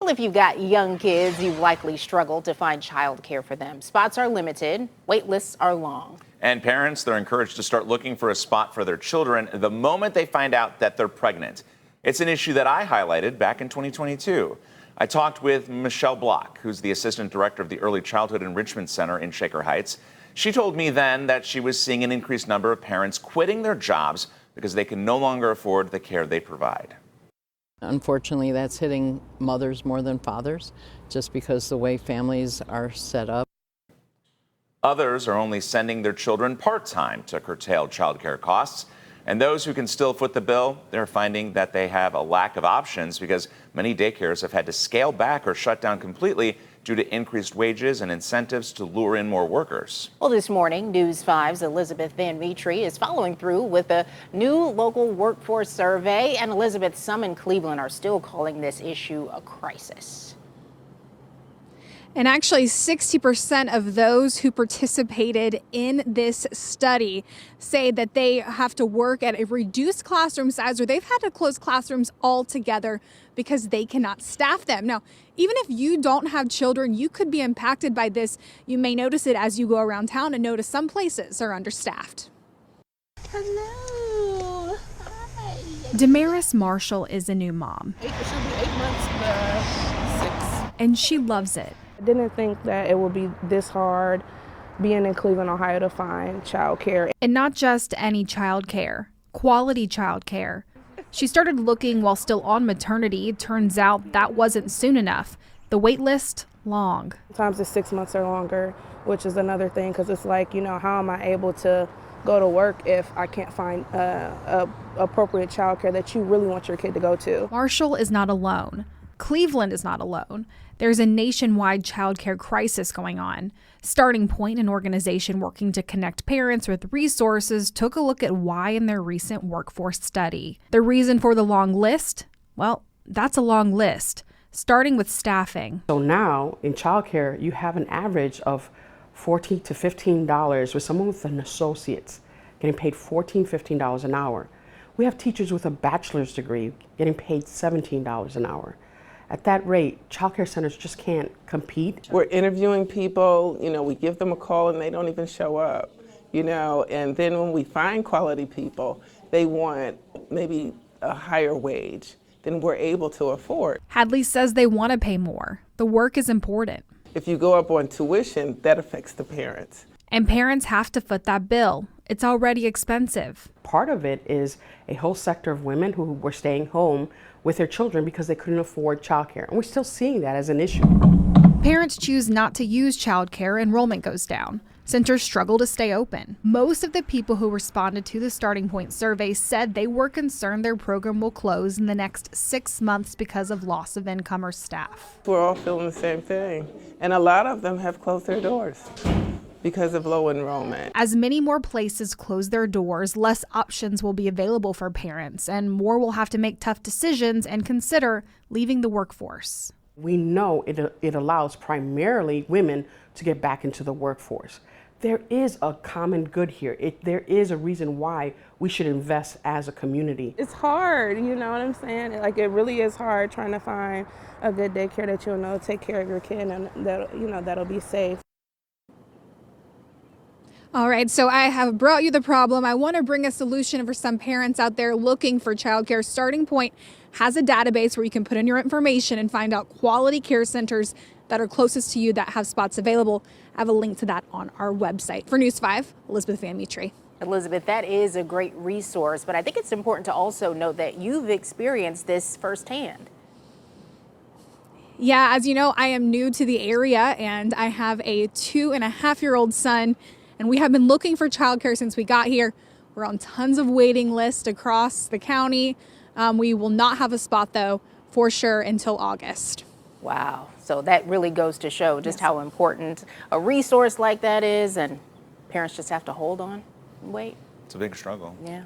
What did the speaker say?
Well, if you've got young kids, you've likely struggled to find childcare for them. Spots are limited, wait lists are long. And parents, they're encouraged to start looking for a spot for their children the moment they find out that they're pregnant. It's an issue that I highlighted back in 2022. I talked with Michelle Block, who's the assistant director of the Early Childhood Enrichment Center in Shaker Heights. She told me then that she was seeing an increased number of parents quitting their jobs because they can no longer afford the care they provide. Unfortunately, that's hitting mothers more than fathers, just because the way families are set up. Others are only sending their children part-time to curtail childcare costs. And those who can still foot the bill, they're finding that they have a lack of options because many daycares have had to scale back or shut down completely due to increased wages and incentives to lure in more workers. Well, this morning, News 5's Elizabeth Van Mitri is following through with a new local workforce survey, and Elizabeth, some in Cleveland are still calling this issue a crisis. And actually, 60% of those who participated in this study say that they have to work at a reduced classroom size, or they've had to close classrooms altogether because they cannot staff them. Now, even if you don't have children, you could be impacted by this. You may notice it as you go around town and notice some places are understaffed. Hello. Hi. Damaris Marshall is a new mom. She'll be 8 months, 6. And she loves it. I didn't think that it would be this hard being in Cleveland, Ohio to find childcare. And not just any childcare, quality childcare. She started looking while still on maternity. Turns out that wasn't soon enough. The wait list, long. Sometimes it's 6 months or longer, which is another thing, because it's like, how am I able to go to work if I can't find appropriate childcare that you really want your kid to go to? Marshall is not alone. Cleveland is not alone. There's a nationwide childcare crisis going on. Starting Point, an organization working to connect parents with resources, took a look at why in their recent workforce study. The reason for the long list? Well, that's a long list, starting with staffing. So now in childcare, you have an average of $14 to $15 with someone with an associate's getting paid $14, $15 an hour. We have teachers with a bachelor's degree getting paid $17 an hour. At that rate, childcare centers just can't compete. We're interviewing people, we give them a call and they don't even show up, and then when we find quality people, they want maybe a higher wage than we're able to afford. Hadley says they want to pay more. The work is important. If you go up on tuition, that affects the parents. And parents have to foot that bill. It's already expensive. Part of it is a whole sector of women who were staying home with their children because they couldn't afford childcare. And we're still seeing that as an issue. Parents choose not to use childcare, enrollment goes down. Centers struggle to stay open. Most of the people who responded to the Starting Point survey said they were concerned their program will close in the next 6 months because of loss of income or staff. We're all feeling the same thing. And a lot of them have closed their doors because of low enrollment. As many more places close their doors, less options will be available for parents, and more will have to make tough decisions and consider leaving the workforce. We know it allows primarily women to get back into the workforce. There is a common good here. There is a reason why we should invest as a community. It's hard, you know what I'm saying? Like, it really is hard trying to find a good daycare that you'll know take care of your kid and that'll be safe. All right, so I have brought you the problem. I want to bring a solution for some parents out there looking for childcare. Starting Point has a database where you can put in your information and find out quality care centers that are closest to you that have spots available. I have a link to that on our website. For News 5, Elizabeth Van Mitri. Elizabeth, that is a great resource, but I think it's important to also note that you've experienced this firsthand. Yeah, as you know, I am new to the area and I have a 2.5-year-old son. And we have been looking for childcare since we got here. We're on tons of waiting lists across the county. We will not have a spot, though, for sure until August. Wow. So that really goes to show just how important a resource like that is. And parents just have to hold on and wait. It's a big struggle. Yeah.